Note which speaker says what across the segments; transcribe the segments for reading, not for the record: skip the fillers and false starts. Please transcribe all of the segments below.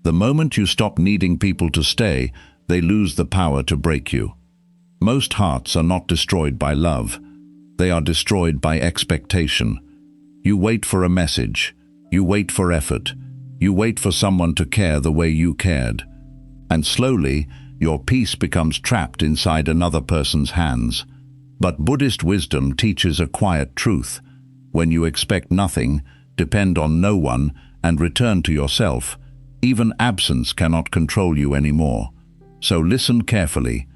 Speaker 1: The moment you stop needing people to stay, they lose the power to break you. Most hearts are not destroyed by love. They are destroyed by expectation. You wait for a message. You wait for effort. You wait for someone to care the way you cared. And slowly, your peace becomes trapped inside another person's hands. But Buddhist wisdom teaches a quiet truth. When you expect nothing, depend on no one, and return to yourself, even absence cannot control you anymore. So listen carefully,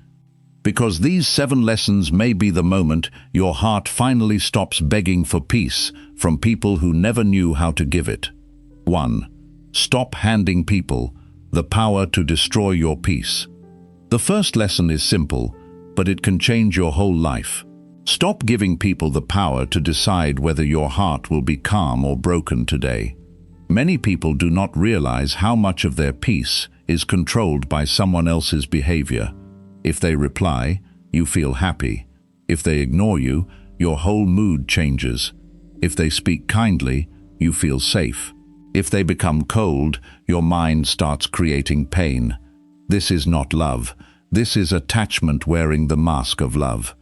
Speaker 1: because these 7 lessons may be the moment your heart finally stops begging for peace from people who never knew how to give it. 1. Stop handing people the power to destroy your peace. The first lesson is simple, but it can change your whole life. Stop giving people the power to decide whether your heart will be calm or broken today. Many people do not realize how much of their peace is controlled by someone else's behavior. If they reply, you feel happy. If they ignore you, your whole mood changes. If they speak kindly, you feel safe. If they become cold, your mind starts creating pain. This is not love. This is attachment wearing the mask of love.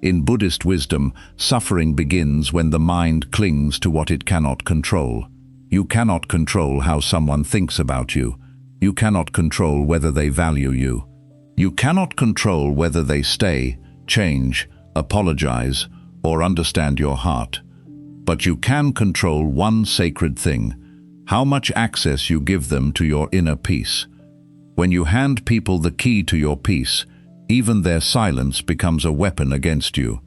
Speaker 1: In Buddhist wisdom, suffering begins when the mind clings to what it cannot control. You cannot control how someone thinks about you. You cannot control whether they value you. You cannot control whether they stay, change, apologize, or understand your heart. But you can control one sacred thing: how much access you give them to your inner peace. When you hand people the key to your peace, even their silence becomes a weapon against you.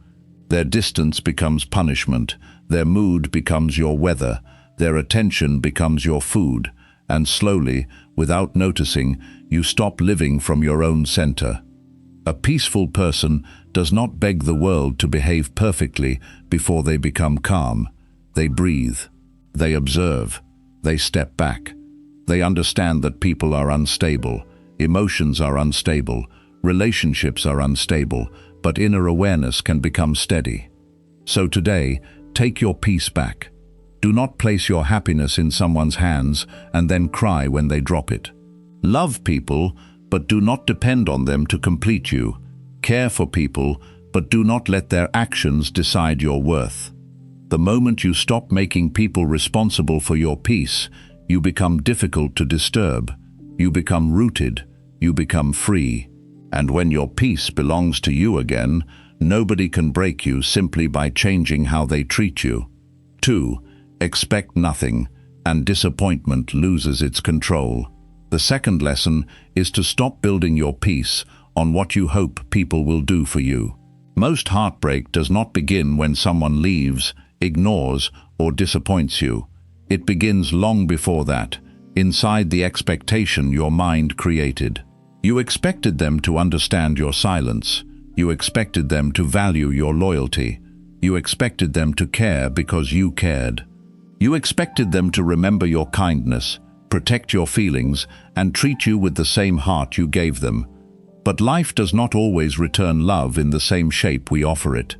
Speaker 1: Their distance becomes punishment, their mood becomes your weather, their attention becomes your food, and slowly, without noticing, you stop living from your own center. A peaceful person does not beg the world to behave perfectly before they become calm. They breathe, they observe, they step back. They understand that people are unstable, emotions are unstable, relationships are unstable, but inner awareness can become steady. So today, take your peace back. Do not place your happiness in someone's hands and then cry when they drop it. Love people, but do not depend on them to complete you. Care for people, but do not let their actions decide your worth. The moment you stop making people responsible for your peace, you become difficult to disturb. You become rooted. You become free. And when your peace belongs to you again, nobody can break you simply by changing how they treat you. 2. Expect nothing, and disappointment loses its control. The second lesson is to stop building your peace on what you hope people will do for you. Most heartbreak does not begin when someone leaves, ignores, or disappoints you. It begins long before that, inside the expectation your mind created. You expected them to understand your silence. You expected them to value your loyalty. You expected them to care because you cared. You expected them to remember your kindness, protect your feelings, and treat you with the same heart you gave them. But life does not always return love in the same shape we offer it.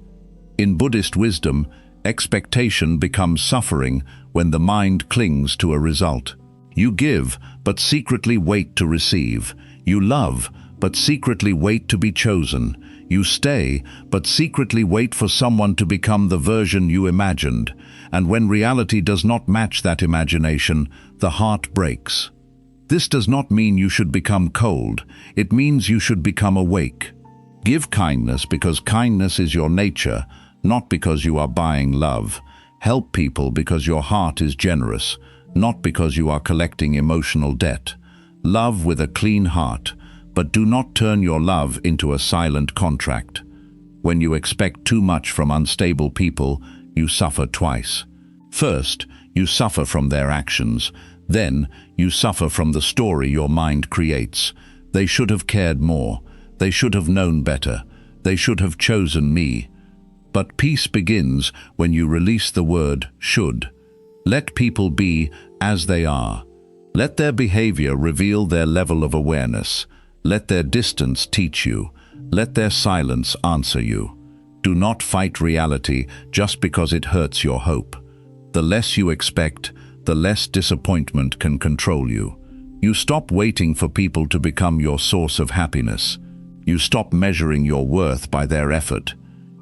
Speaker 1: In Buddhist wisdom, expectation becomes suffering when the mind clings to a result. You give, but secretly wait to receive. You love, but secretly wait to be chosen. You stay, but secretly wait for someone to become the version you imagined. And when reality does not match that imagination, the heart breaks. This does not mean you should become cold. It means you should become awake. Give kindness because kindness is your nature, not because you are buying love. Help people because your heart is generous, not because you are collecting emotional debt. Love with a clean heart, but do not turn your love into a silent contract. When you expect too much from unstable people, you suffer twice. First, you suffer from their actions. Then, you suffer from the story your mind creates. They should have cared more. They should have known better. They should have chosen me. But peace begins when you release the word should. Let people be as they are. Let their behavior reveal their level of awareness. Let their distance teach you. Let their silence answer you. Do not fight reality just because it hurts your hope. The less you expect, the less disappointment can control you. You stop waiting for people to become your source of happiness. You stop measuring your worth by their effort.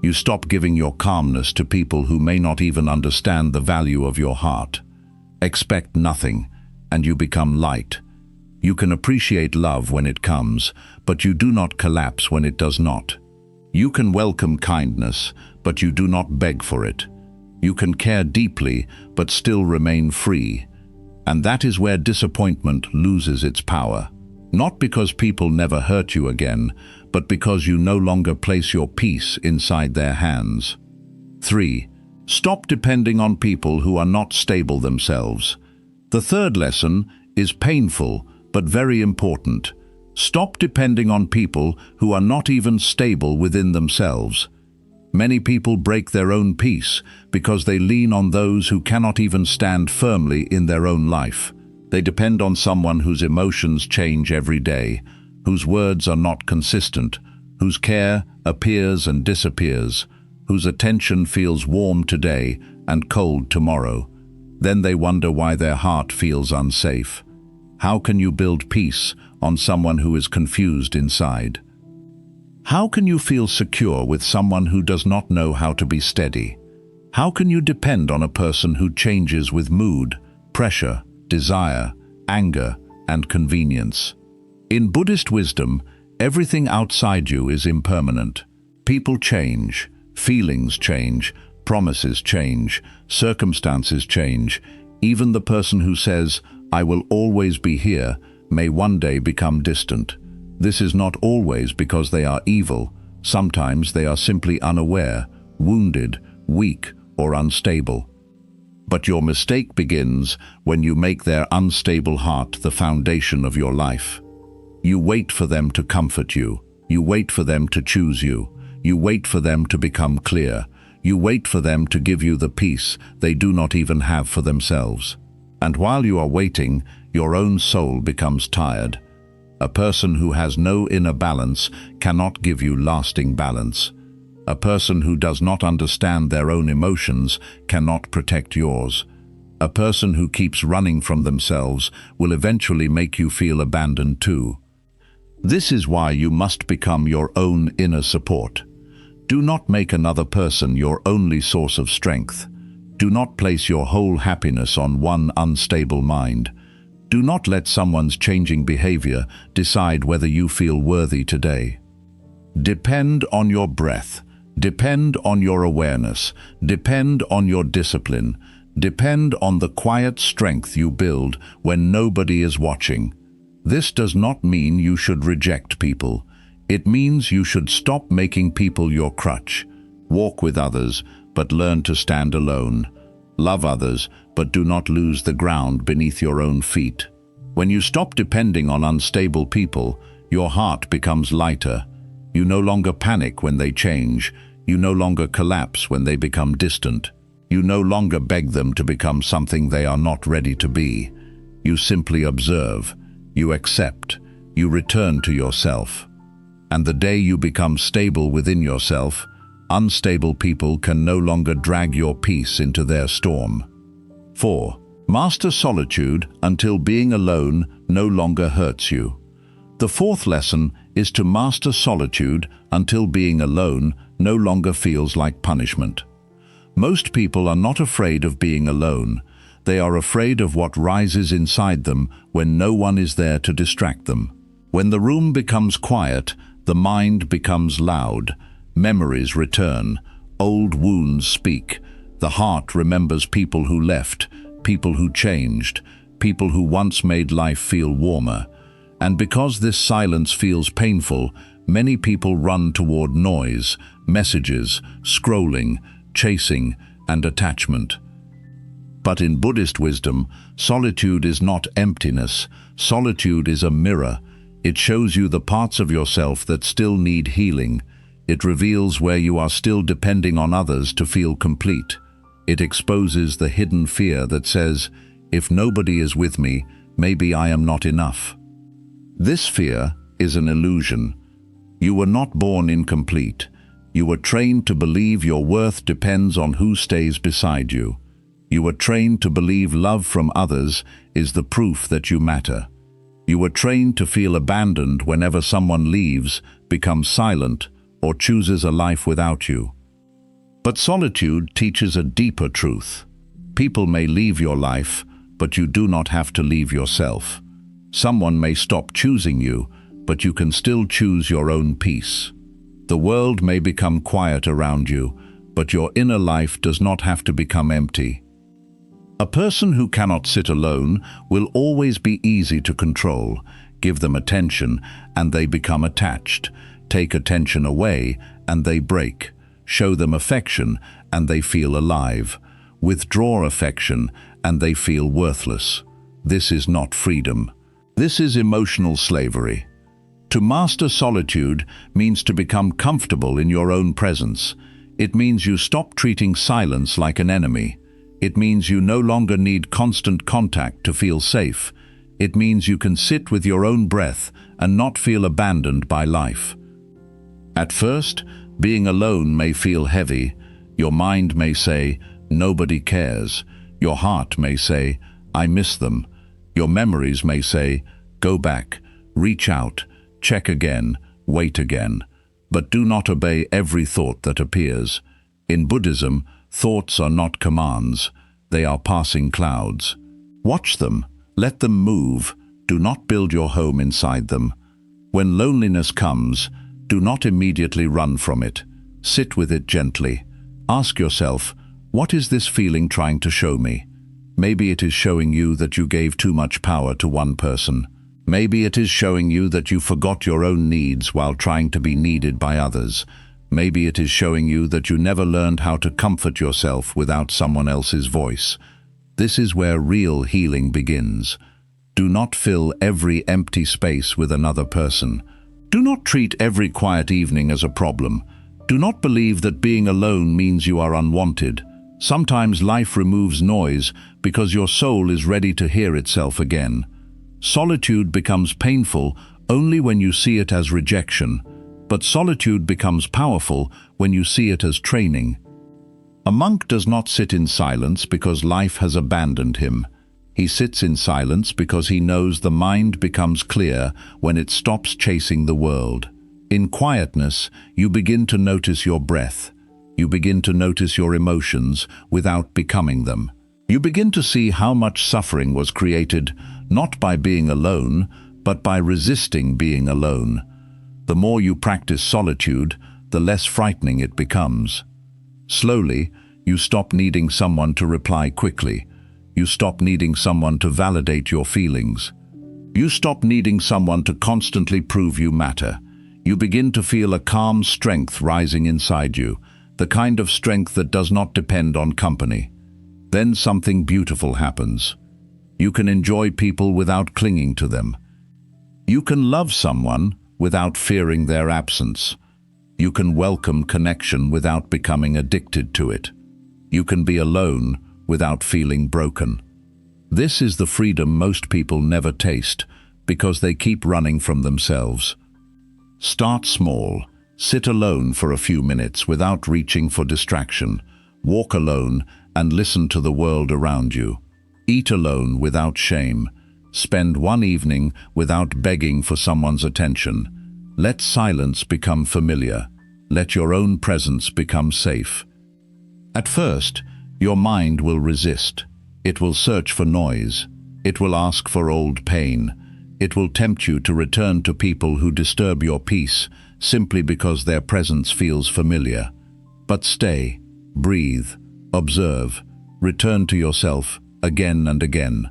Speaker 1: You stop giving your calmness to people who may not even understand the value of your heart. Expect nothing, and you become light. You can appreciate love when it comes, but you do not collapse when it does not. You can welcome kindness, but you do not beg for it. You can care deeply, but still remain free. And that is where disappointment loses its power. Not because people never hurt you again, but because you no longer place your peace inside their hands. 3. Stop depending on people who are not stable themselves. The third lesson is painful, but very important. Stop depending on people who are not even stable within themselves. Many people break their own peace because they lean on those who cannot even stand firmly in their own life. They depend on someone whose emotions change every day, whose words are not consistent, whose care appears and disappears, whose attention feels warm today and cold tomorrow. Then they wonder why their heart feels unsafe. How can you build peace on someone who is confused inside? How can you feel secure with someone who does not know how to be steady? How can you depend on a person who changes with mood, pressure, desire, anger, and convenience? In Buddhist wisdom, everything outside you is impermanent. People change, feelings change, promises change, circumstances change. Even the person who says, "I will always be here," may one day become distant. This is not always because they are evil. Sometimes they are simply unaware, wounded, weak, or unstable. But your mistake begins when you make their unstable heart the foundation of your life. You wait for them to comfort you. You wait for them to choose you. You wait for them to become clear. You wait for them to give you the peace they do not even have for themselves. And while you are waiting, your own soul becomes tired. A person who has no inner balance cannot give you lasting balance. A person who does not understand their own emotions cannot protect yours. A person who keeps running from themselves will eventually make you feel abandoned too. This is why you must become your own inner support. Do not make another person your only source of strength. Do not place your whole happiness on one unstable mind. Do not let someone's changing behavior decide whether you feel worthy today. Depend on your breath. Depend on your awareness. Depend on your discipline. Depend on the quiet strength you build when nobody is watching. This does not mean you should reject people. It means you should stop making people your crutch. Walk with others, but learn to stand alone. Love others, but do not lose the ground beneath your own feet. When you stop depending on unstable people, your heart becomes lighter. You no longer panic when they change. You no longer collapse when they become distant. You no longer beg them to become something they are not ready to be. You simply observe. You accept. You return to yourself. And the day you become stable within yourself, unstable people can no longer drag your peace into their storm. 4. Master solitude until being alone no longer hurts you. The fourth lesson is to master solitude until being alone no longer feels like punishment. Most people are not afraid of being alone. They are afraid of what rises inside them when no one is there to distract them. When the room becomes quiet, the mind becomes loud. Memories return, old wounds speak. The heart remembers people who left, people who changed, people who once made life feel warmer. And because this silence feels painful, many people run toward noise, messages, scrolling, chasing, and attachment. But in Buddhist wisdom, solitude is not emptiness. Solitude is a mirror. It shows you the parts of yourself that still need healing. It reveals where you are still depending on others to feel complete. It exposes the hidden fear that says, if nobody is with me, maybe I am not enough. This fear is an illusion. You were not born incomplete. You were trained to believe your worth depends on who stays beside you. You were trained to believe love from others is the proof that you matter. You were trained to feel abandoned whenever someone leaves, becomes silent, or chooses a life without you. But solitude teaches a deeper truth. People may leave your life, but you do not have to leave yourself. Someone may stop choosing you, but you can still choose your own peace. The world may become quiet around you, but your inner life does not have to become empty. A person who cannot sit alone will always be easy to control. Give them attention, and they become attached. Take attention away, and they break. Show them affection, and they feel alive. Withdraw affection, and they feel worthless. This is not freedom. This is emotional slavery. To master solitude means to become comfortable in your own presence. It means you stop treating silence like an enemy. It means you no longer need constant contact to feel safe. It means you can sit with your own breath and not feel abandoned by life. At first, being alone may feel heavy. Your mind may say, "Nobody cares." Your heart may say, "I miss them." Your memories may say, "Go back, reach out, check again, wait again." But do not obey every thought that appears. In Buddhism, thoughts are not commands. They are passing clouds. Watch them, let them move. Do not build your home inside them. When loneliness comes, do not immediately run from it. Sit with it gently. Ask yourself, what is this feeling trying to show me? Maybe it is showing you that you gave too much power to one person. Maybe it is showing you that you forgot your own needs while trying to be needed by others. Maybe it is showing you that you never learned how to comfort yourself without someone else's voice. This is where real healing begins. Do not fill every empty space with another person. Do not treat every quiet evening as a problem. Do not believe that being alone means you are unwanted. Sometimes life removes noise because your soul is ready to hear itself again. Solitude becomes painful only when you see it as rejection, but solitude becomes powerful when you see it as training. A monk does not sit in silence because life has abandoned him. He sits in silence because he knows the mind becomes clear when it stops chasing the world. In quietness, you begin to notice your breath. You begin to notice your emotions without becoming them. You begin to see how much suffering was created not by being alone, but by resisting being alone. The more you practice solitude, the less frightening it becomes. Slowly, you stop needing someone to reply quickly. You stop needing someone to validate your feelings. You stop needing someone to constantly prove you matter. You begin to feel a calm strength rising inside you, the kind of strength that does not depend on company. Then something beautiful happens. You can enjoy people without clinging to them. You can love someone without fearing their absence. You can welcome connection without becoming addicted to it. You can be alone without feeling broken. This is the freedom most people never taste because they keep running from themselves. Start small. Sit alone for a few minutes without reaching for distraction. Walk alone and listen to the world around you. Eat alone without shame. Spend one evening without begging for someone's attention. Let silence become familiar. Let your own presence become safe. At first, your mind will resist. It will search for noise. It will ask for old pain. It will tempt you to return to people who disturb your peace simply because their presence feels familiar. But stay, breathe, observe, return to yourself again and again.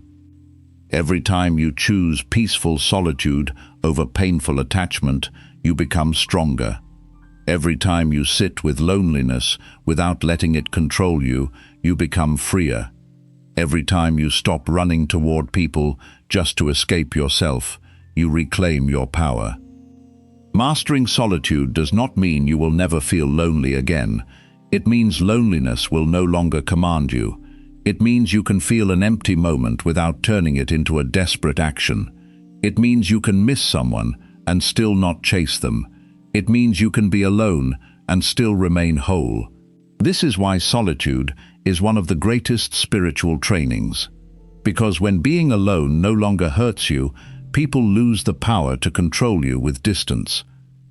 Speaker 1: Every time you choose peaceful solitude over painful attachment, you become stronger. Every time you sit with loneliness without letting it control you, you become freer. Every time you stop running toward people just to escape yourself, you reclaim your power. Mastering solitude does not mean you will never feel lonely again. It means loneliness will no longer command you. It means you can feel an empty moment without turning it into a desperate action. It means you can miss someone and still not chase them. It means you can be alone and still remain whole. This is why solitude is one of the greatest spiritual trainings. Because when being alone no longer hurts you, People lose the power to control you with distance.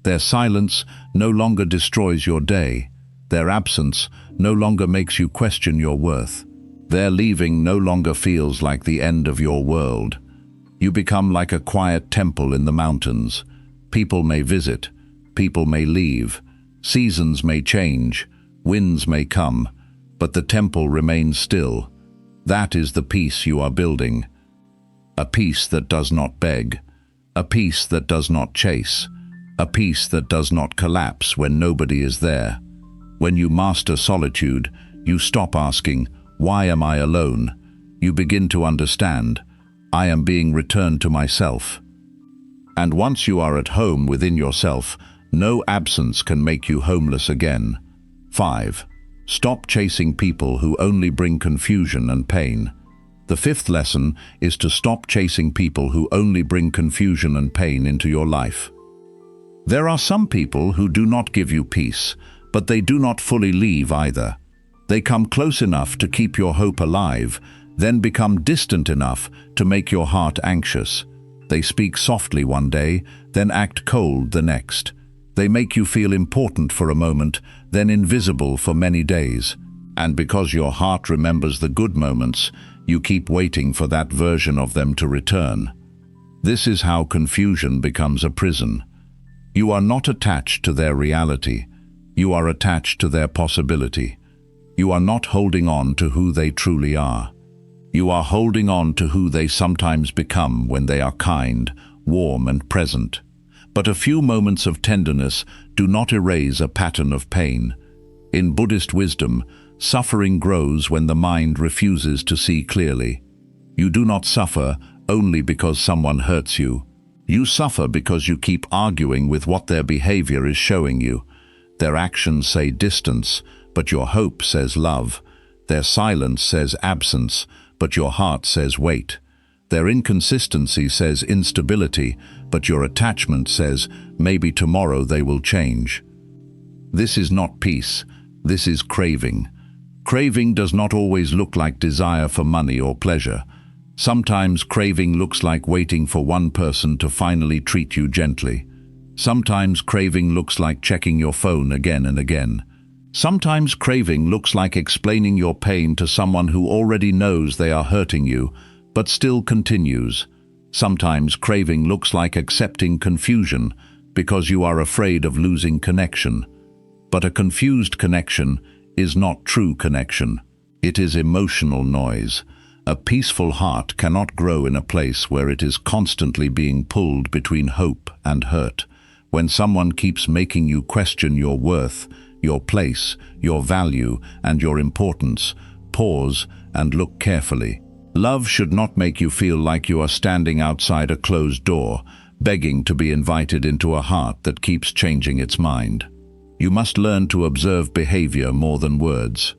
Speaker 1: Their silence no longer destroys your day. Their absence no longer makes you question your worth. Their leaving no longer feels like the end of your world. You become like a quiet temple in the mountains. People may visit, people may leave, seasons may change, winds may come, but the temple remains still. That is the peace you are building. A peace that does not beg, a peace that does not chase, a peace that does not collapse when nobody is there. When you master solitude, you stop asking, "Why am I alone?" You begin to understand, "I am being returned to myself." And once you are at home within yourself, no absence can make you homeless again. 5. Stop chasing people who only bring confusion and pain. The fifth lesson is to stop chasing people who only bring confusion and pain into your life. There are some people who do not give you peace, but they do not fully leave either. They come close enough to keep your hope alive, then become distant enough to make your heart anxious. They speak softly one day, then act cold the next. They make you feel important for a moment, then invisible for many days. And because your heart remembers the good moments, you keep waiting for that version of them to return. This is how confusion becomes a prison. You are not attached to their reality. You are attached to their possibility. You are not holding on to who they truly are. You are holding on to who they sometimes become when they are kind, warm, and present. But a few moments of tenderness do not erase a pattern of pain. In Buddhist wisdom, suffering grows when the mind refuses to see clearly. You do not suffer only because someone hurts you. You suffer because you keep arguing with what their behavior is showing you. Their actions say distance, but your hope says love. Their silence says absence, but your heart says wait. Their inconsistency says instability, but your attachment says maybe tomorrow they will change. This is not peace, this is craving. Craving does not always look like desire for money or pleasure. Sometimes craving looks like waiting for one person to finally treat you gently. Sometimes craving looks like checking your phone again and again. Sometimes craving looks like explaining your pain to someone who already knows they are hurting you, but still continues. Sometimes craving looks like accepting confusion because you are afraid of losing connection. But a confused connection is not true connection. It is emotional noise. A peaceful heart cannot grow in a place where it is constantly being pulled between hope and hurt. When someone keeps making you question your worth, your place, your value, and your importance, pause and look carefully. Love should not make you feel like you are standing outside a closed door, begging to be invited into a heart that keeps changing its mind. You must learn to observe behavior more than words.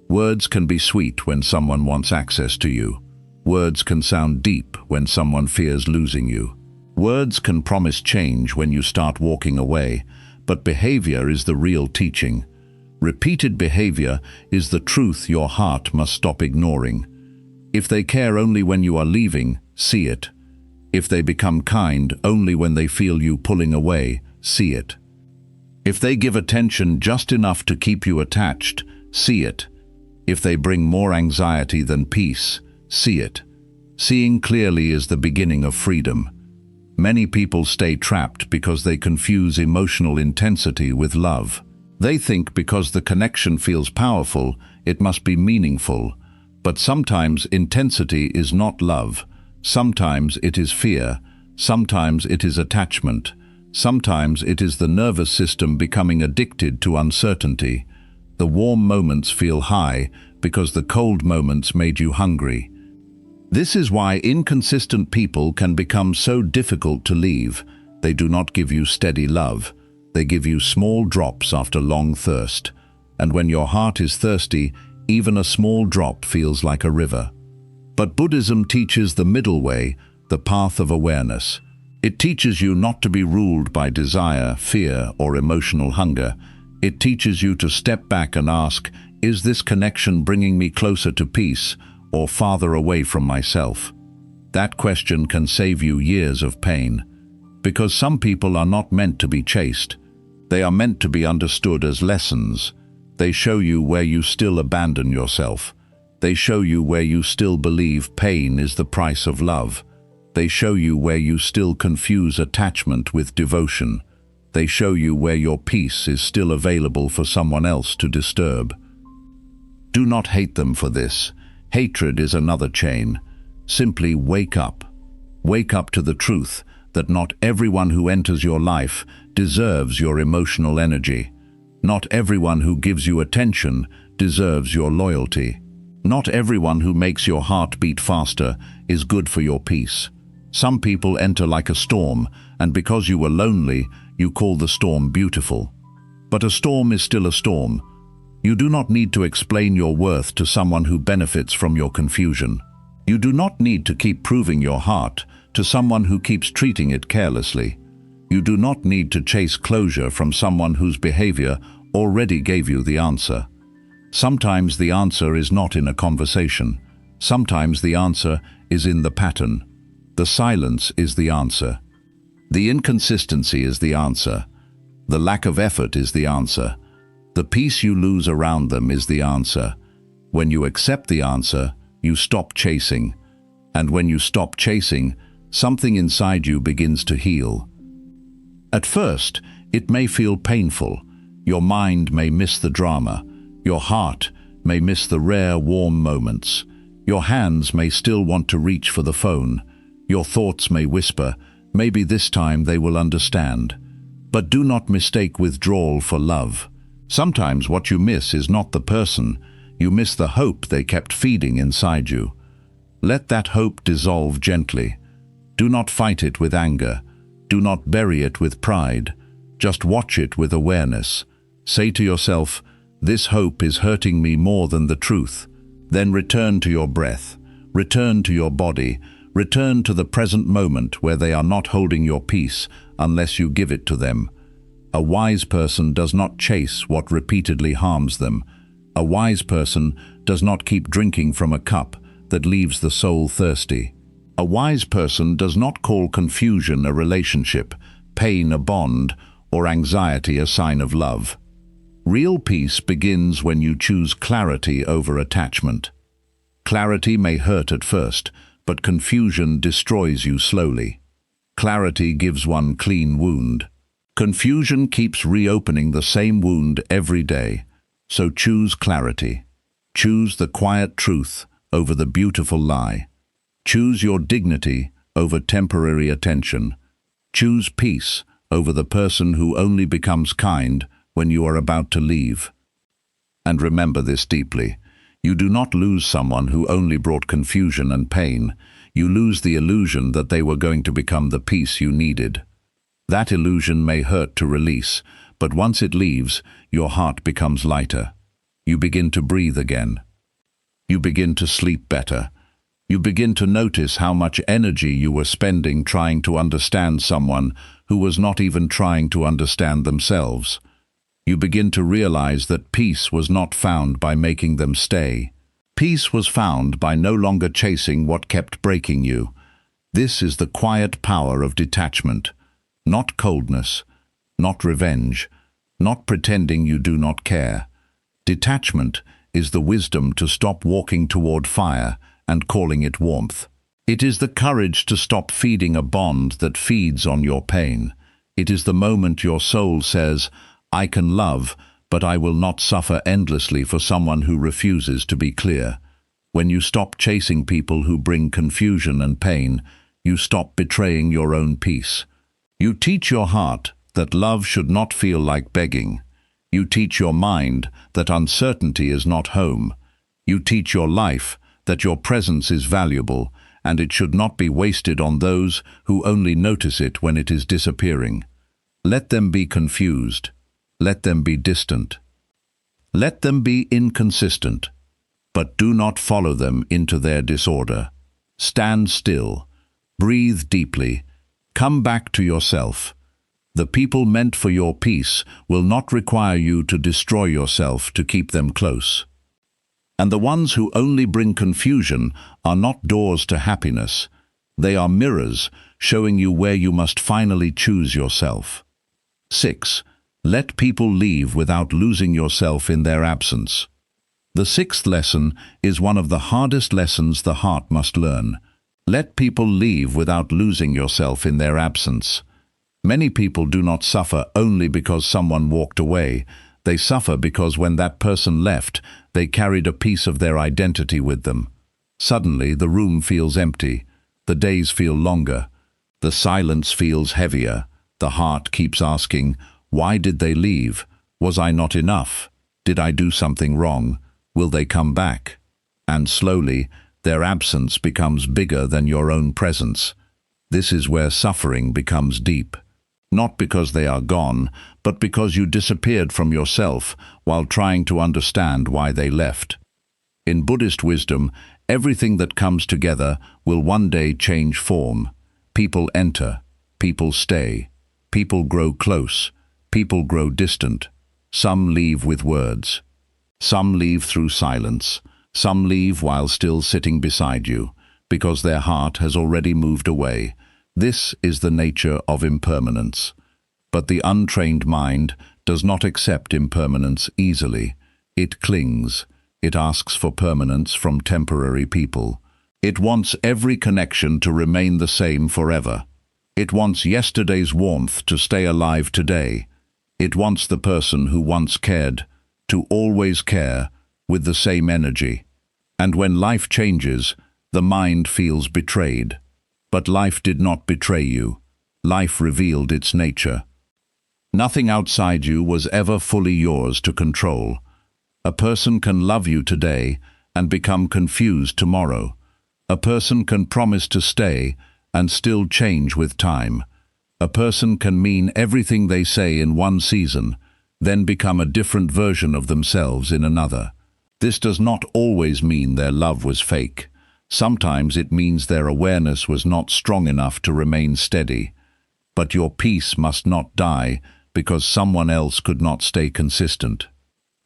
Speaker 1: Words can be sweet when someone wants access to you. Words can sound deep when someone fears losing you. Words can promise change when you start walking away, but behavior is the real teaching. Repeated behavior is the truth your heart must stop ignoring. If they care only when you are leaving, see it. If they become kind only when they feel you pulling away, see it. If they give attention just enough to keep you attached, see it. If they bring more anxiety than peace, see it. Seeing clearly is the beginning of freedom. Many people stay trapped because they confuse emotional intensity with love. They think because the connection feels powerful, it must be meaningful. But sometimes intensity is not love. Sometimes it is fear. Sometimes it is attachment. Sometimes it is the nervous system becoming addicted to uncertainty. The warm moments feel high because the cold moments made you hungry. This is why inconsistent people can become so difficult to leave. They do not give you steady love. They give you small drops after long thirst. And when your heart is thirsty, even a small drop feels like a river. But Buddhism teaches the middle way, the path of awareness. It teaches you not to be ruled by desire, fear, or emotional hunger. It teaches you to step back and ask, is this connection bringing me closer to peace or farther away from myself? That question can save you years of pain. Because some people are not meant to be chased. They are meant to be understood as lessons. They show you where you still abandon yourself. They show you where you still believe pain is the price of love. They show you where you still confuse attachment with devotion. They show you where your peace is still available for someone else to disturb. Do not hate them for this. Hatred is another chain. Simply wake up. Wake up to the truth that not everyone who enters your life deserves your emotional energy. Not everyone who gives you attention deserves your loyalty. Not everyone who makes your heart beat faster is good for your peace. Some people enter like a storm, and because you were lonely, you call the storm beautiful. But a storm is still a storm. You do not need to explain your worth to someone who benefits from your confusion. You do not need to keep proving your heart to someone who keeps treating it carelessly. You do not need to chase closure from someone whose behavior already gave you the answer. Sometimes the answer is not in a conversation. Sometimes the answer is in the pattern. The silence is the answer. The inconsistency is the answer. The lack of effort is the answer. The peace you lose around them is the answer. When you accept the answer, you stop chasing. And when you stop chasing, something inside you begins to heal. At first, it may feel painful. Your mind may miss the drama. Your heart may miss the rare, warm moments. Your hands may still want to reach for the phone. Your thoughts may whisper, maybe this time they will understand. But do not mistake withdrawal for love. Sometimes what you miss is not the person. You miss the hope they kept feeding inside you. Let that hope dissolve gently. Do not fight it with anger. Do not bury it with pride. Just watch it with awareness. Say to yourself, "This hope is hurting me more than the truth." Then return to your breath. Return to your body. Return to the present moment where they are not holding your peace unless you give it to them. A wise person does not chase what repeatedly harms them. A wise person does not keep drinking from a cup that leaves the soul thirsty. A wise person does not call confusion a relationship, pain a bond, or anxiety a sign of love. Real peace begins when you choose clarity over attachment. Clarity may hurt at first, but confusion destroys you slowly. Clarity gives one clean wound. Confusion keeps reopening the same wound every day. So choose clarity. Choose the quiet truth over the beautiful lie. Choose your dignity over temporary attention. Choose peace over the person who only becomes kind when you are about to leave. And remember this deeply. You do not lose someone who only brought confusion and pain. You lose the illusion that they were going to become the peace you needed. That illusion may hurt to release, but once it leaves, your heart becomes lighter. You begin to breathe again. You begin to sleep better. You begin to notice how much energy you were spending trying to understand someone who was not even trying to understand themselves. You begin to realize that peace was not found by making them stay. Peace was found by no longer chasing what kept breaking you. This is the quiet power of detachment. Not coldness, not revenge, not pretending you do not care. Detachment is the wisdom to stop walking toward fire and calling it warmth. It is the courage to stop feeding a bond that feeds on your pain. It is the moment your soul says, "I can love, but I will not suffer endlessly for someone who refuses to be clear." When you stop chasing people who bring confusion and pain, you stop betraying your own peace. You teach your heart that love should not feel like begging. You teach your mind that uncertainty is not home. You teach your life that your presence is valuable and it should not be wasted on those who only notice it when it is disappearing. Let them be confused. Let them be distant. Let them be inconsistent. But do not follow them into their disorder. Stand still. Breathe deeply. Come back to yourself. The people meant for your peace will not require you to destroy yourself to keep them close. And the ones who only bring confusion are not doors to happiness. They are mirrors, showing you where you must finally choose yourself. 6. Let people leave without losing yourself in their absence. The sixth lesson is one of the hardest lessons the heart must learn. Let people leave without losing yourself in their absence. Many people do not suffer only because someone walked away. They suffer because when that person left, they carried a piece of their identity with them. Suddenly, the room feels empty. The days feel longer. The silence feels heavier. The heart keeps asking, why did they leave? Was I not enough? Did I do something wrong? Will they come back? And slowly, their absence becomes bigger than your own presence. This is where suffering becomes deep. Not because they are gone, but because you disappeared from yourself while trying to understand why they left. In Buddhist wisdom, everything that comes together will one day change form. People enter, people stay, people grow close, people grow distant. Some leave with words. Some leave through silence. Some leave while still sitting beside you, because their heart has already moved away. This is the nature of impermanence. But the untrained mind does not accept impermanence easily. It clings. It asks for permanence from temporary people. It wants every connection to remain the same forever. It wants yesterday's warmth to stay alive today. It wants the person who once cared to always care with the same energy. And when life changes, the mind feels betrayed. But life did not betray you. Life revealed its nature. Nothing outside you was ever fully yours to control. A person can love you today and become confused tomorrow. A person can promise to stay and still change with time. A person can mean everything they say in one season, then become a different version of themselves in another. This does not always mean their love was fake. Sometimes it means their awareness was not strong enough to remain steady. But your peace must not die because someone else could not stay consistent.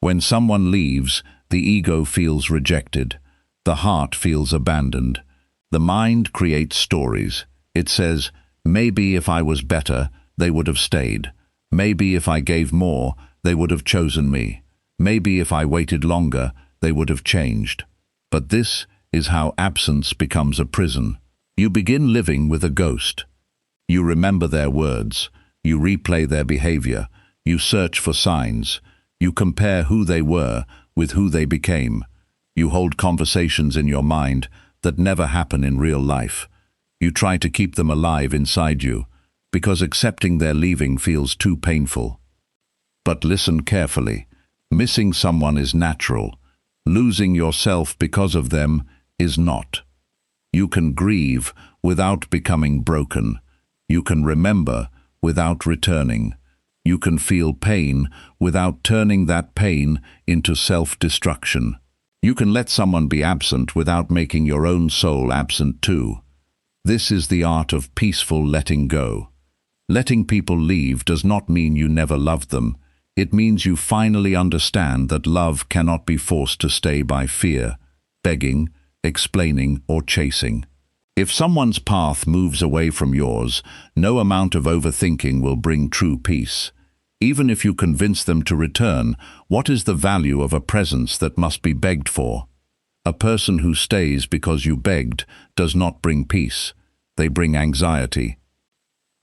Speaker 1: When someone leaves, the ego feels rejected. The heart feels abandoned. The mind creates stories. It says, maybe if I was better, they would have stayed. Maybe if I gave more, they would have chosen me. Maybe if I waited longer, they would have changed. But this is how absence becomes a prison. You begin living with a ghost. You remember their words. You replay their behavior. You search for signs. You compare who they were with who they became. You hold conversations in your mind that never happen in real life. You try to keep them alive inside you, because accepting their leaving feels too painful. But listen carefully. Missing someone is natural. Losing yourself because of them is not. You can grieve without becoming broken. You can remember without returning. You can feel pain without turning that pain into self-destruction. You can let someone be absent without making your own soul absent too. This is the art of peaceful letting go. Letting people leave does not mean you never loved them. It means you finally understand that love cannot be forced to stay by fear, begging, explaining, or chasing. If someone's path moves away from yours, no amount of overthinking will bring true peace. Even if you convince them to return, what is the value of a presence that must be begged for? A person who stays because you begged does not bring peace. They bring anxiety.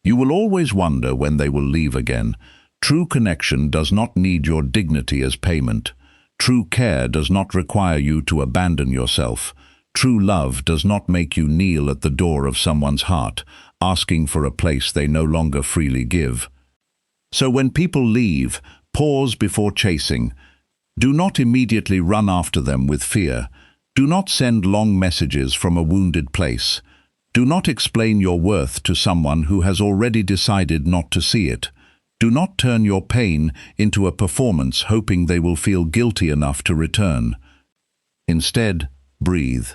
Speaker 1: You will always wonder when they will leave again. True connection does not need your dignity as payment. True care does not require you to abandon yourself. True love does not make you kneel at the door of someone's heart, asking for a place they no longer freely give. So when people leave, pause before chasing. Do not immediately run after them with fear. Do not send long messages from a wounded place. Do not explain your worth to someone who has already decided not to see it. Do not turn your pain into a performance hoping they will feel guilty enough to return. Instead, breathe.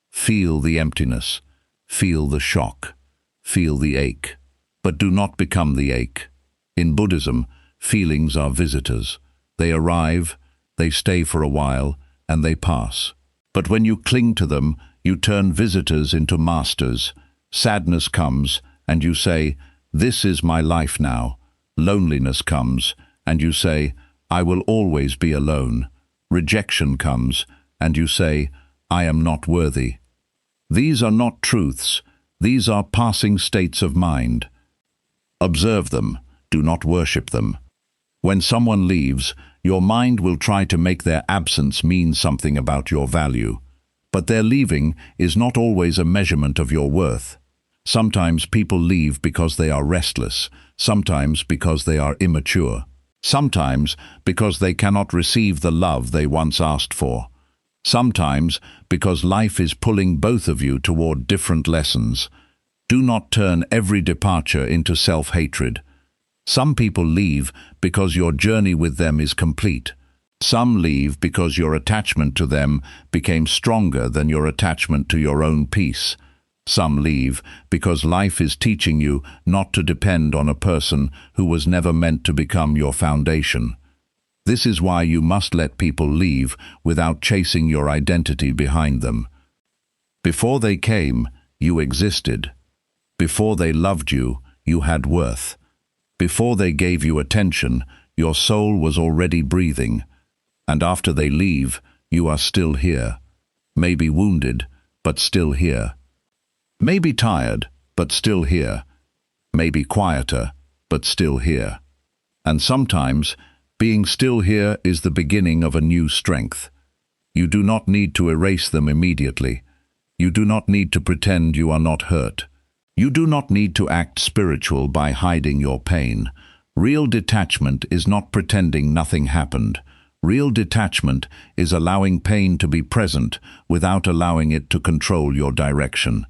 Speaker 1: Feel the emptiness. Feel the shock. Feel the ache. But do not become the ache. In Buddhism, feelings are visitors. They arrive, they stay for a while, and they pass. But when you cling to them, you turn visitors into masters. Sadness comes, and you say, "This is my life now." Loneliness comes, and you say, "I will always be alone." Rejection comes, and you say, "I am not worthy." These are not truths, these are passing states of mind. Observe them, do not worship them. When someone leaves, your mind will try to make their absence mean something about your value. But their leaving is not always a measurement of your worth. Sometimes people leave because they are restless, sometimes because they are immature, sometimes because they cannot receive the love they once asked for, sometimes because life is pulling both of you toward different lessons. Do not turn every departure into self-hatred. Some people leave because your journey with them is complete. Some leave because your attachment to them became stronger than your attachment to your own peace. Some leave because life is teaching you not to depend on a person who was never meant to become your foundation. This is why you must let people leave without chasing your identity behind them. Before they came, you existed. Before they loved you, you had worth. Before they gave you attention, your soul was already breathing. And after they leave, you are still here. Maybe wounded, but still here. Maybe tired, but still here. Maybe quieter, but still here. And sometimes, being still here is the beginning of a new strength. You do not need to erase them immediately. You do not need to pretend you are not hurt. You do not need to act spiritual by hiding your pain. Real detachment is not pretending nothing happened. Real detachment is allowing pain to be present without allowing it to control your direction.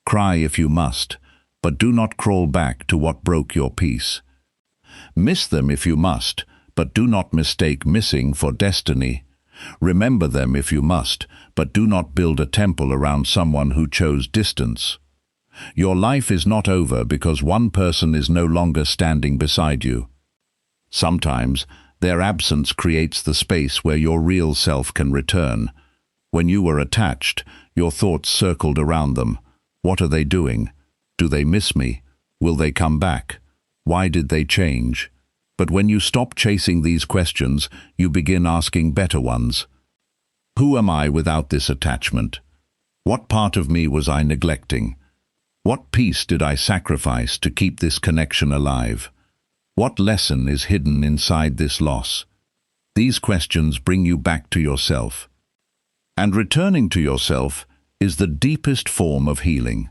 Speaker 1: Cry if you must, but do not crawl back to what broke your peace. Miss them if you must, but do not mistake missing for destiny. Remember them if you must, but do not build a temple around someone who chose distance. Your life is not over because one person is no longer standing beside you. Sometimes, their absence creates the space where your real self can return. When you were attached, your thoughts circled around them. What are they doing? Do they miss me? Will they come back? Why did they change? But when you stop chasing these questions, you begin asking better ones. Who am I without this attachment? What part of me was I neglecting? What peace did I sacrifice to keep this connection alive? What lesson is hidden inside this loss? These questions bring you back to yourself. And returning to yourself is the deepest form of healing.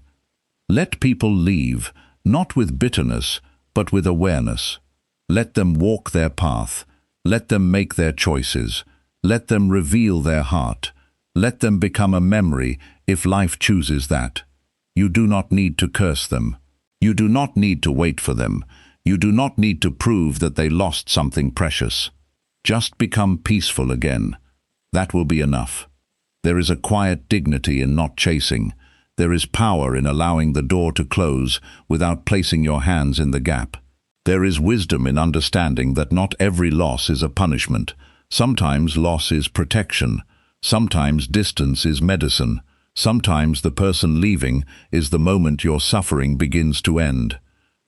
Speaker 1: Let people leave, not with bitterness, but with awareness. Let them walk their path. Let them make their choices. Let them reveal their heart. Let them become a memory if life chooses that. You do not need to curse them. You do not need to wait for them. You do not need to prove that they lost something precious. Just become peaceful again. That will be enough. There is a quiet dignity in not chasing. There is power in allowing the door to close without placing your hands in the gap. There is wisdom in understanding that not every loss is a punishment. Sometimes loss is protection. Sometimes distance is medicine. Sometimes the person leaving is the moment your suffering begins to end.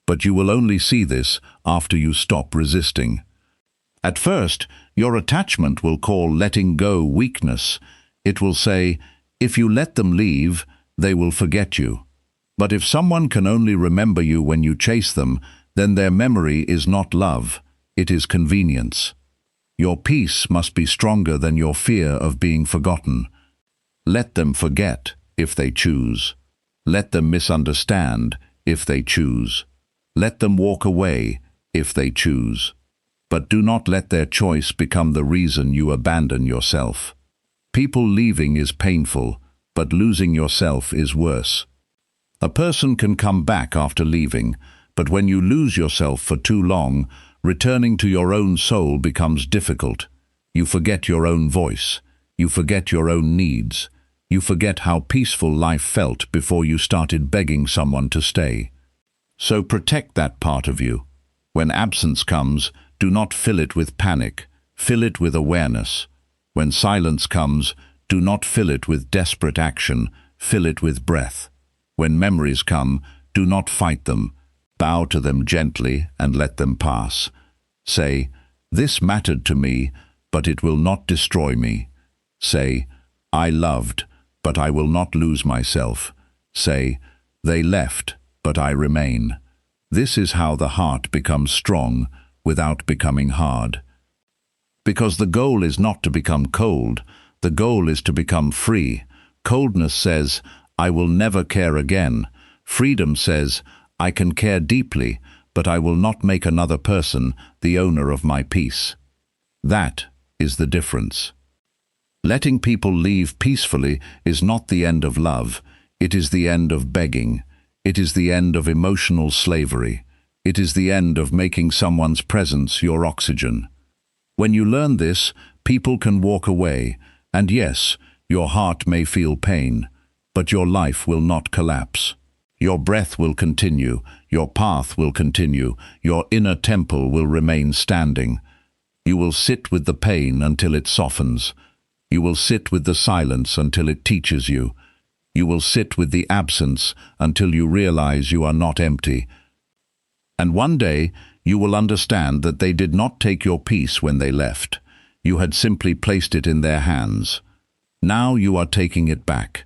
Speaker 1: But you will only see this after you stop resisting. At first, your attachment will call letting go weakness. It will say, if you let them leave, they will forget you. But if someone can only remember you when you chase them, then their memory is not love, it is convenience. Your peace must be stronger than your fear of being forgotten. Let them forget, if they choose. Let them misunderstand, if they choose. Let them walk away, if they choose. But do not let their choice become the reason you abandon yourself. People leaving is painful, but losing yourself is worse. A person can come back after leaving, but when you lose yourself for too long, returning to your own soul becomes difficult. You forget your own voice. You forget your own needs. You forget how peaceful life felt before you started begging someone to stay. So protect that part of you. When absence comes, do not fill it with panic. Fill it with awareness. When silence comes, do not fill it with desperate action. Fill it with breath. When memories come, do not fight them. Bow to them gently and let them pass. Say, "This mattered to me, but it will not destroy me." Say, "I loved, but I will not lose myself." Say, "They left, but I remain." This is how the heart becomes strong without becoming hard. Because the goal is not to become cold, the goal is to become free. Coldness says, "I will never care again." Freedom says, "I can care deeply, but I will not make another person the owner of my peace." That is the difference. Letting people leave peacefully is not the end of love. It is the end of begging. It is the end of emotional slavery. It is the end of making someone's presence your oxygen. When you learn this, people can walk away, and yes, your heart may feel pain, but your life will not collapse. Your breath will continue, your path will continue, your inner temple will remain standing. You will sit with the pain until it softens. You will sit with the silence until it teaches you. You will sit with the absence until you realize you are not empty. And one day, you will understand that they did not take your peace when they left. You had simply placed it in their hands. Now you are taking it back.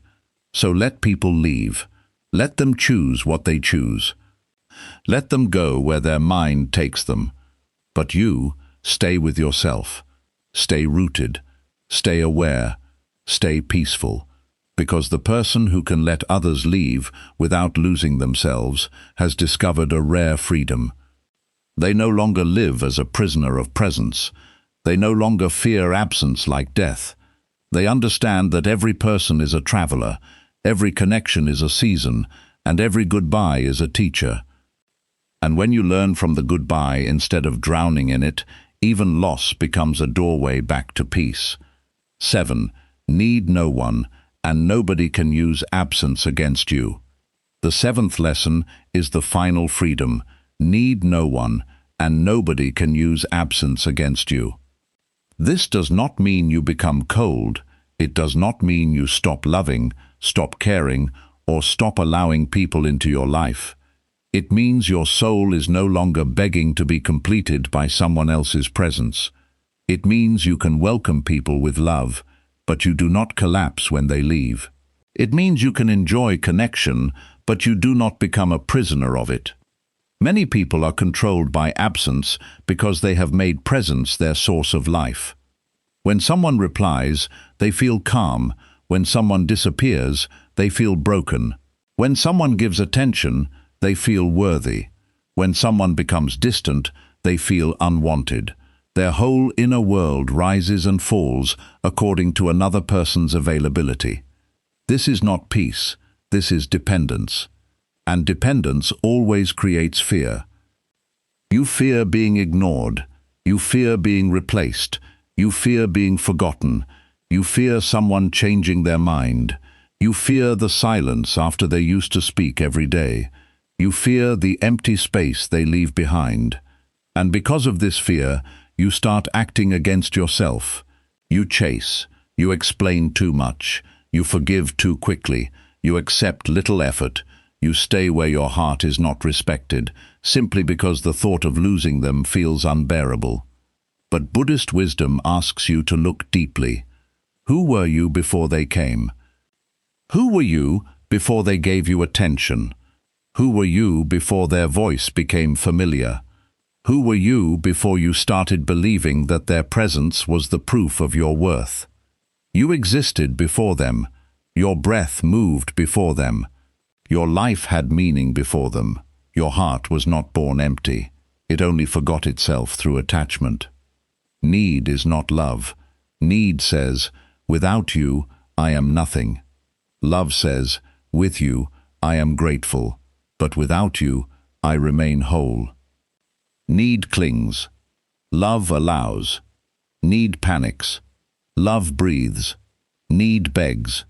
Speaker 1: So let people leave. Let them choose what they choose. Let them go where their mind takes them. But you, stay with yourself. Stay rooted. Stay aware. Stay peaceful. Because the person who can let others leave without losing themselves has discovered a rare freedom. They no longer live as a prisoner of presence. They no longer fear absence like death. They understand that every person is a traveler, every connection is a season, and every goodbye is a teacher. And when you learn from the goodbye instead of drowning in it, even loss becomes a doorway back to peace. 7. Need no one, and nobody can use absence against you. The 7th lesson is the final freedom. Need no one, and nobody can use absence against you. This does not mean you become cold. It does not mean you stop loving, stop caring, or stop allowing people into your life. It means your soul is no longer begging to be completed by someone else's presence. It means you can welcome people with love, but you do not collapse when they leave. It means you can enjoy connection, but you do not become a prisoner of it. Many people are controlled by absence because they have made presence their source of life. When someone replies, they feel calm. When someone disappears, they feel broken. When someone gives attention, they feel worthy. When someone becomes distant, they feel unwanted. Their whole inner world rises and falls according to another person's availability. This is not peace, this is dependence. And dependence always creates fear. You fear being ignored. You fear being replaced. You fear being forgotten. You fear someone changing their mind. You fear the silence after they used to speak every day. You fear the empty space they leave behind. And because of this fear, you start acting against yourself. You chase. You explain too much. You forgive too quickly. You accept little effort. You stay where your heart is not respected, simply because the thought of losing them feels unbearable. But Buddhist wisdom asks you to look deeply. Who were you before they came? Who were you before they gave you attention? Who were you before their voice became familiar? Who were you before you started believing that their presence was the proof of your worth? You existed before them. Your breath moved before them. Your life had meaning before them. Your heart was not born empty. It only forgot itself through attachment. Need is not love. Need says, "Without you, I am nothing." Love says, "With you, I am grateful. But without you, I remain whole." Need clings. Love allows. Need panics. Love breathes. Need begs.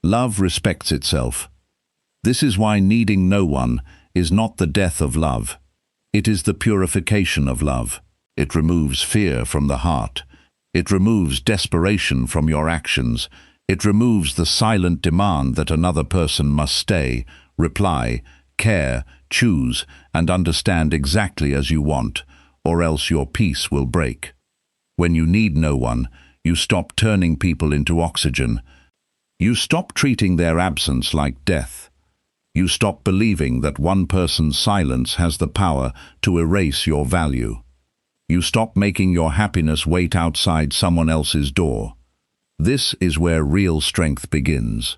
Speaker 1: Love respects itself. This is why needing no one is not the death of love. It is the purification of love. It removes fear from the heart. It removes desperation from your actions. It removes the silent demand that another person must stay, reply, care, choose, and understand exactly as you want, or else your peace will break. When you need no one, you stop turning people into oxygen. You stop treating their absence like death. You stop believing that one person's silence has the power to erase your value. You stop making your happiness wait outside someone else's door. This is where real strength begins.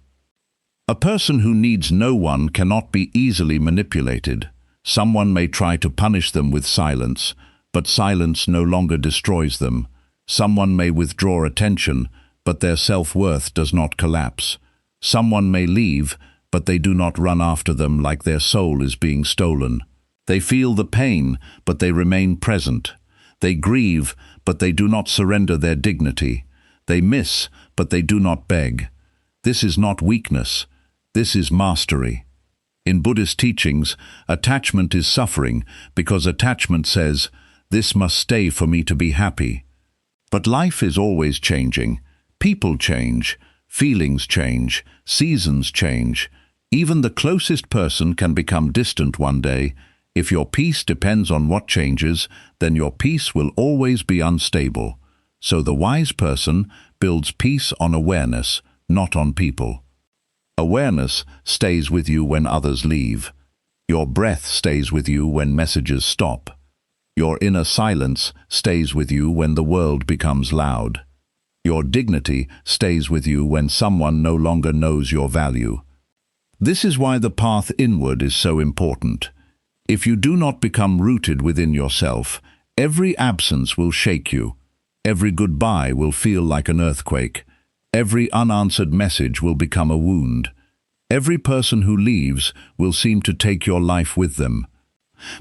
Speaker 1: A person who needs no one cannot be easily manipulated. Someone may try to punish them with silence, but silence no longer destroys them. Someone may withdraw attention, but their self-worth does not collapse. Someone may leave, but they do not run after them like their soul is being stolen. They feel the pain, but they remain present. They grieve, but they do not surrender their dignity. They miss, but they do not beg. This is not weakness. This is mastery. In Buddhist teachings, attachment is suffering because attachment says, "This must stay for me to be happy." But life is always changing. People change, feelings change, seasons change. Even the closest person can become distant one day. If your peace depends on what changes, then your peace will always be unstable. So the wise person builds peace on awareness, not on people. Awareness stays with you when others leave. Your breath stays with you when messages stop. Your inner silence stays with you when the world becomes loud. Your dignity stays with you when someone no longer knows your value. This is why the path inward is so important. If you do not become rooted within yourself, every absence will shake you. Every goodbye will feel like an earthquake. Every unanswered message will become a wound. Every person who leaves will seem to take your life with them.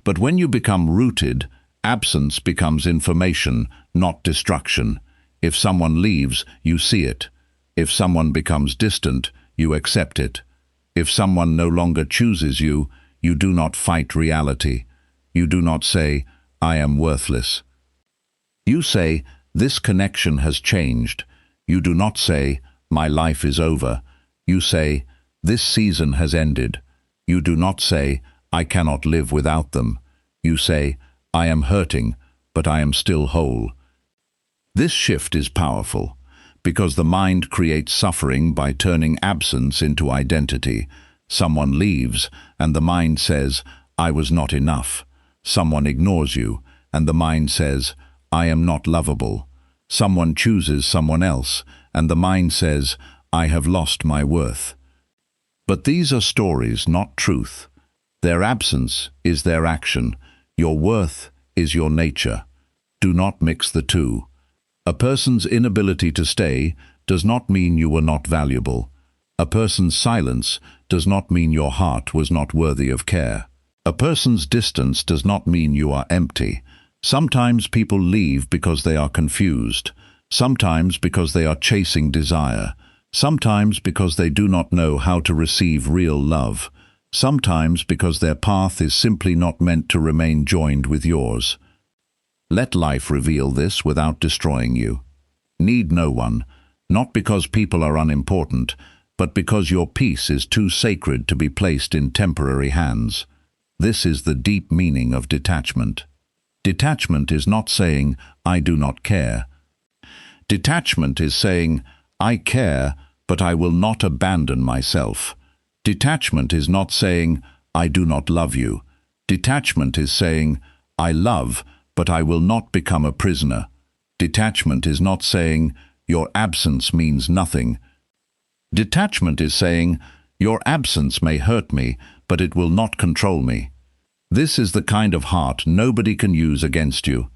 Speaker 1: But when you become rooted, absence becomes information, not destruction. If someone leaves, you see it. If someone becomes distant, you accept it. If someone no longer chooses you, you do not fight reality. You do not say, "I am worthless." You say, "This connection has changed." You do not say, "My life is over." You say, "This season has ended." You do not say, "I cannot live without them." You say, "I am hurting, but I am still whole." This shift is powerful, because the mind creates suffering by turning absence into identity. Someone leaves, and the mind says, "I was not enough." Someone ignores you, and the mind says, "I am not lovable." Someone chooses someone else, and the mind says, "I have lost my worth." But these are stories, not truth. Their absence is their action. Your worth is your nature. Do not mix the two. A person's inability to stay does not mean you were not valuable. A person's silence does not mean your heart was not worthy of care. A person's distance does not mean you are empty. Sometimes people leave because they are confused. Sometimes because they are chasing desire. Sometimes because they do not know how to receive real love. Sometimes because their path is simply not meant to remain joined with yours. Let life reveal this without destroying you. Need no one, not because people are unimportant, but because your peace is too sacred to be placed in temporary hands. This is the deep meaning of detachment. Detachment is not saying, "I do not care." Detachment is saying, "I care, but I will not abandon myself." Detachment is not saying, "I do not love you." Detachment is saying, "I love, but I will not become a prisoner." Detachment is not saying, "Your absence means nothing." Detachment is saying, "Your absence may hurt me, but it will not control me." This is the kind of heart nobody can use against you,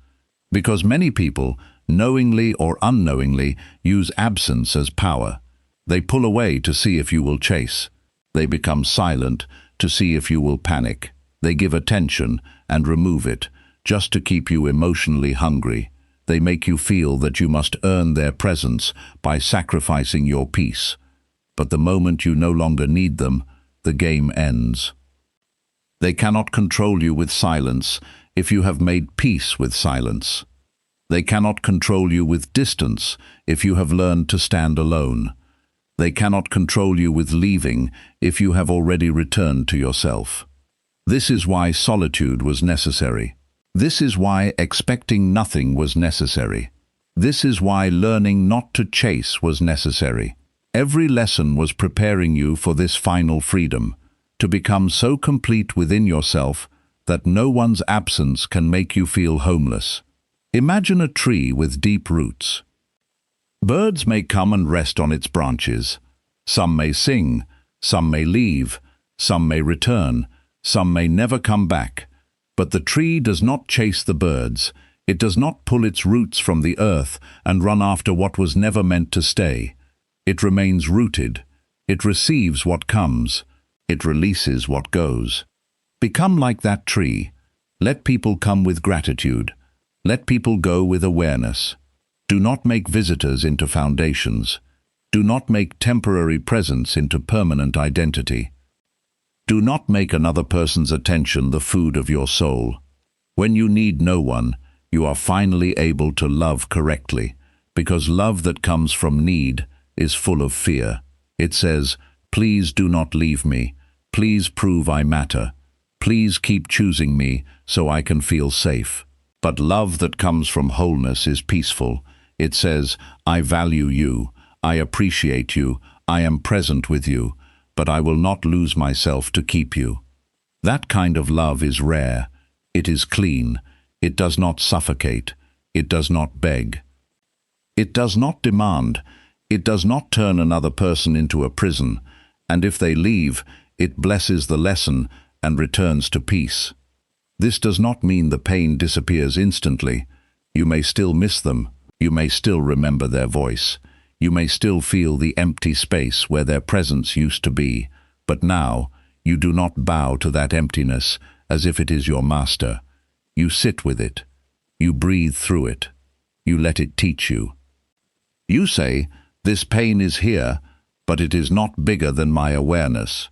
Speaker 1: because many people, knowingly or unknowingly, use absence as power. They pull away to see if you will chase. They become silent to see if you will panic. They give attention and remove it, just to keep you emotionally hungry. They make you feel that you must earn their presence by sacrificing your peace. But the moment you no longer need them, the game ends. They cannot control you with silence if you have made peace with silence. They cannot control you with distance if you have learned to stand alone. They cannot control you with leaving if you have already returned to yourself. This is why solitude was necessary. This is why expecting nothing was necessary. This is why learning not to chase was necessary. Every lesson was preparing you for this final freedom, to become so complete within yourself that no one's absence can make you feel homeless. Imagine a tree with deep roots. Birds may come and rest on its branches. Some may sing, some may leave, some may return, some may never come back. But the tree does not chase the birds. It does not pull its roots from the earth and run after what was never meant to stay. It remains rooted. It receives what comes. It releases what goes. Become like that tree. Let people come with gratitude. Let people go with awareness. Do not make visitors into foundations. Do not make temporary presence into permanent identity. Do not make another person's attention the food of your soul. When you need no one, you are finally able to love correctly, because love that comes from need is full of fear. It says, "Please do not leave me. Please prove I matter. Please keep choosing me so I can feel safe." But love that comes from wholeness is peaceful. It says, "I value you. I appreciate you. I am present with you, but I will not lose myself to keep you." That kind of love is rare. It is clean. It does not suffocate. It does not beg. It does not demand. It does not turn another person into a prison. And if they leave, it blesses the lesson and returns to peace. This does not mean the pain disappears instantly. You may still miss them. You may still remember their voice. You may still feel the empty space where their presence used to be. But now, you do not bow to that emptiness as if it is your master. You sit with it. You breathe through it. You let it teach you. You say, "This pain is here, but it is not bigger than my awareness."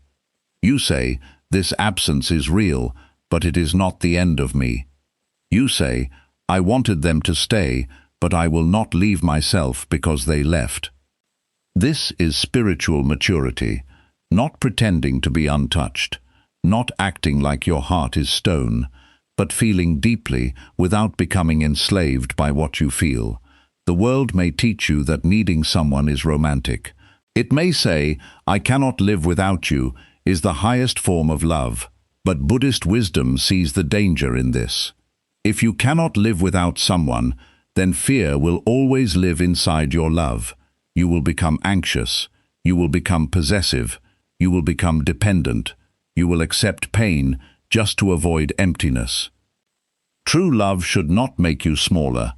Speaker 1: You say, "This absence is real, but it is not the end of me." You say, "I wanted them to stay, but I will not leave myself because they left." This is spiritual maturity, not pretending to be untouched, not acting like your heart is stone, but feeling deeply without becoming enslaved by what you feel. The world may teach you that needing someone is romantic. It may say, "I cannot live without you," is the highest form of love. But Buddhist wisdom sees the danger in this. If you cannot live without someone, then fear will always live inside your love. You will become anxious. You will become possessive. You will become dependent. You will accept pain just to avoid emptiness. True love should not make you smaller.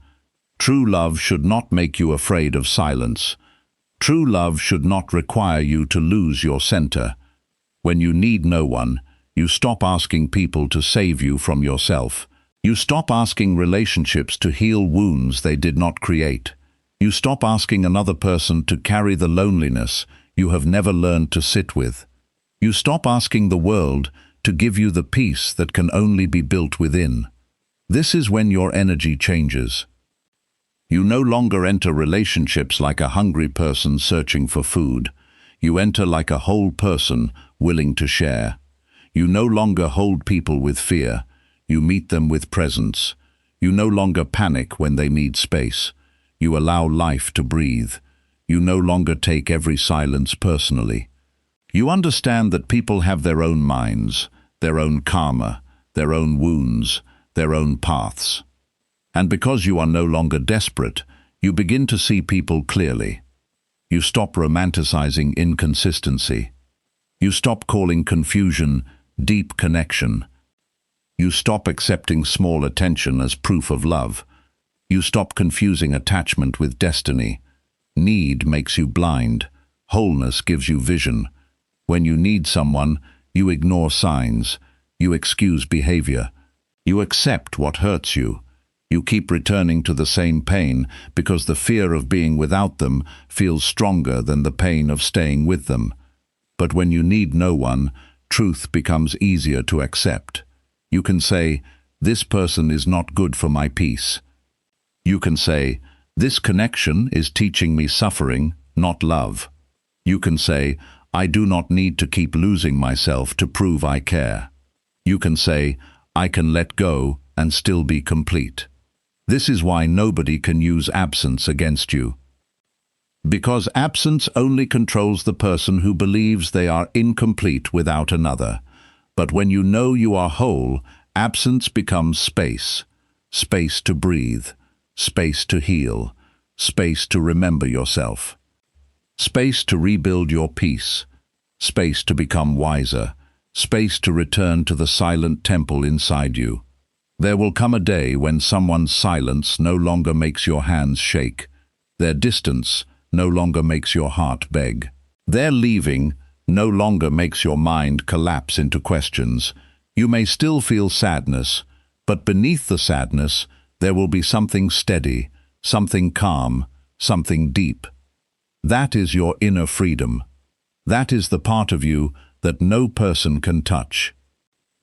Speaker 1: True love should not make you afraid of silence. True love should not require you to lose your center. When you need no one, you stop asking people to save you from yourself. You stop asking relationships to heal wounds they did not create. You stop asking another person to carry the loneliness you have never learned to sit with. You stop asking the world to give you the peace that can only be built within. This is when your energy changes. You no longer enter relationships like a hungry person searching for food. You enter like a whole person willing to share. You no longer hold people with fear. You meet them with presence. You no longer panic when they need space. You allow life to breathe. You no longer take every silence personally. You understand that people have their own minds, their own karma, their own wounds, their own paths. And because you are no longer desperate, you begin to see people clearly. You stop romanticizing inconsistency. You stop calling confusion deep connection. You stop accepting small attention as proof of love. You stop confusing attachment with destiny. Need makes you blind. Wholeness gives you vision. When you need someone, you ignore signs. You excuse behavior. You accept what hurts you. You keep returning to the same pain because the fear of being without them feels stronger than the pain of staying with them. But when you need no one, truth becomes easier to accept. You can say, "This person is not good for my peace." You can say, "This connection is teaching me suffering, not love." You can say, I do not need to keep losing myself to prove I care. You can say, I can let go and still be complete. This is why nobody can use absence against you. Because absence only controls the person who believes they are incomplete without another. But when you know you are whole, absence becomes space. Space to breathe, space to heal, space to remember yourself. Space to rebuild your peace, space to become wiser, space to return to the silent temple inside you. There will come a day when someone's silence no longer makes your hands shake. Their distance no longer makes your heart beg. Their leaving no longer makes your mind collapse into questions. You may still feel sadness, but beneath the sadness there will be something steady, something calm, something deep. That is your inner freedom. That is the part of you that no person can touch.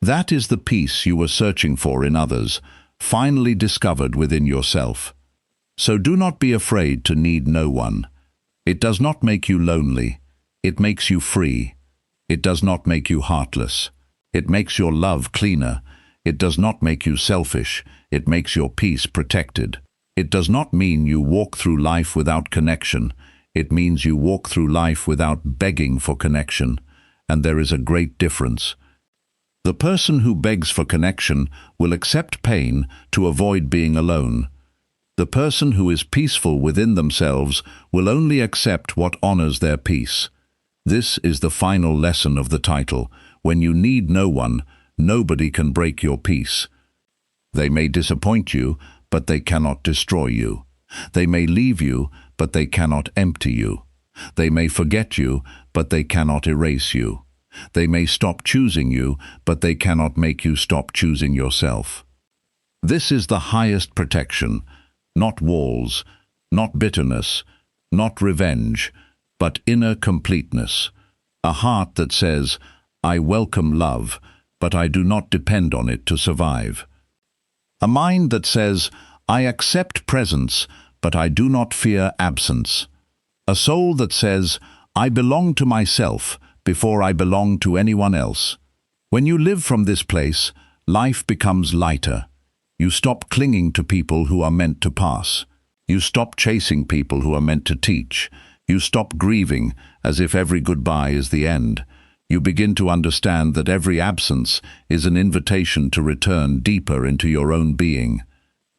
Speaker 1: That is the peace you were searching for in others, finally discovered within yourself. So do not be afraid to need no one. It does not make you lonely. It makes you free. It does not make you heartless. It makes your love cleaner. It does not make you selfish. It makes your peace protected. It does not mean you walk through life without connection. It means you walk through life without begging for connection. And there is a great difference. The person who begs for connection will accept pain to avoid being alone. The person who is peaceful within themselves will only accept what honors their peace. This is the final lesson of the title. When you need no one, nobody can break your peace. They may disappoint you, but they cannot destroy you. They may leave you, but they cannot empty you. They may forget you, but they cannot erase you. They may stop choosing you, but they cannot make you stop choosing yourself. This is the highest protection, not walls, not bitterness, not revenge, but inner completeness. A heart that says, I welcome love, but I do not depend on it to survive. A mind that says, I accept presence, but I do not fear absence. A soul that says, I belong to myself before I belong to anyone else. When you live from this place, life becomes lighter. You stop clinging to people who are meant to pass. You stop chasing people who are meant to teach. You stop grieving as if every goodbye is the end. You begin to understand that every absence is an invitation to return deeper into your own being.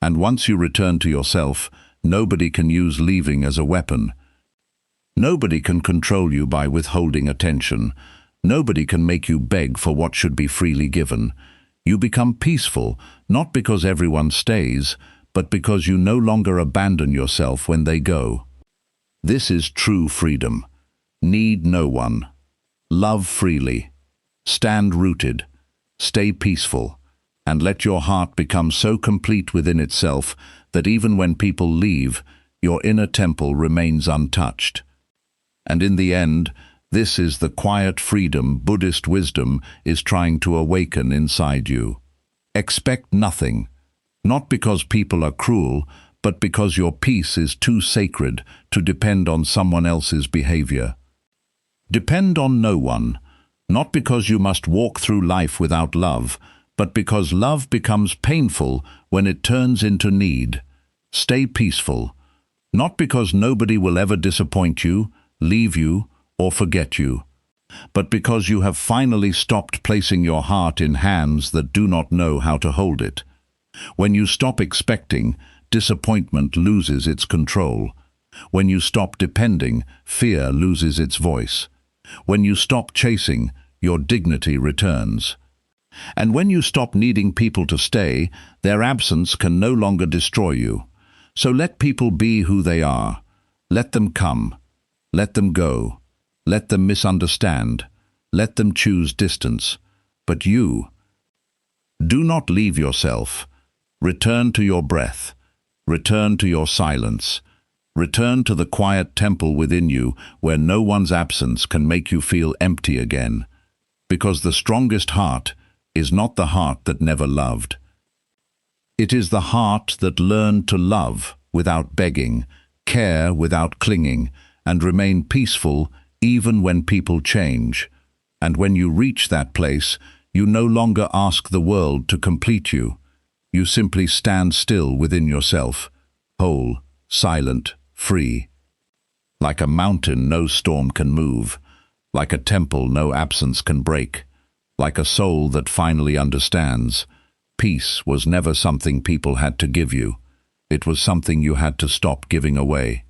Speaker 1: And once you return to yourself, nobody can use leaving as a weapon. Nobody can control you by withholding attention. Nobody can make you beg for what should be freely given. You become peaceful, not because everyone stays, but because you no longer abandon yourself when they go. This is true freedom. Need no one. Love freely. Stand rooted. Stay peaceful. And let your heart become so complete within itself that even when people leave, your inner temple remains untouched. And in the end, this is the quiet freedom Buddhist wisdom is trying to awaken inside you. Expect nothing, not because people are cruel, but because your peace is too sacred to depend on someone else's behavior. Depend on no one, not because you must walk through life without love, but because love becomes painful when it turns into need. Stay peaceful, not because nobody will ever disappoint you, leave you, or forget you, but because you have finally stopped placing your heart in hands that do not know how to hold it. When you stop expecting, disappointment loses its control. When you stop depending, fear loses its voice. When you stop chasing, your dignity returns. And when you stop needing people to stay, their absence can no longer destroy you. So let people be who they are. Let them come. Let them go. Let them misunderstand. Let them choose distance. But you, do not leave yourself. Return to your breath. Return to your silence. Return to the quiet temple within you where no one's absence can make you feel empty again. Because the strongest heart is not the heart that never loved. It is the heart that learned to love without begging, care without clinging, and remain peaceful even when people change. And when you reach that place, you no longer ask the world to complete you. You simply stand still within yourself, whole, silent, free. Like a mountain no storm can move, like a temple no absence can break, like a soul that finally understands. Peace was never something people had to give you. It was something you had to stop giving away.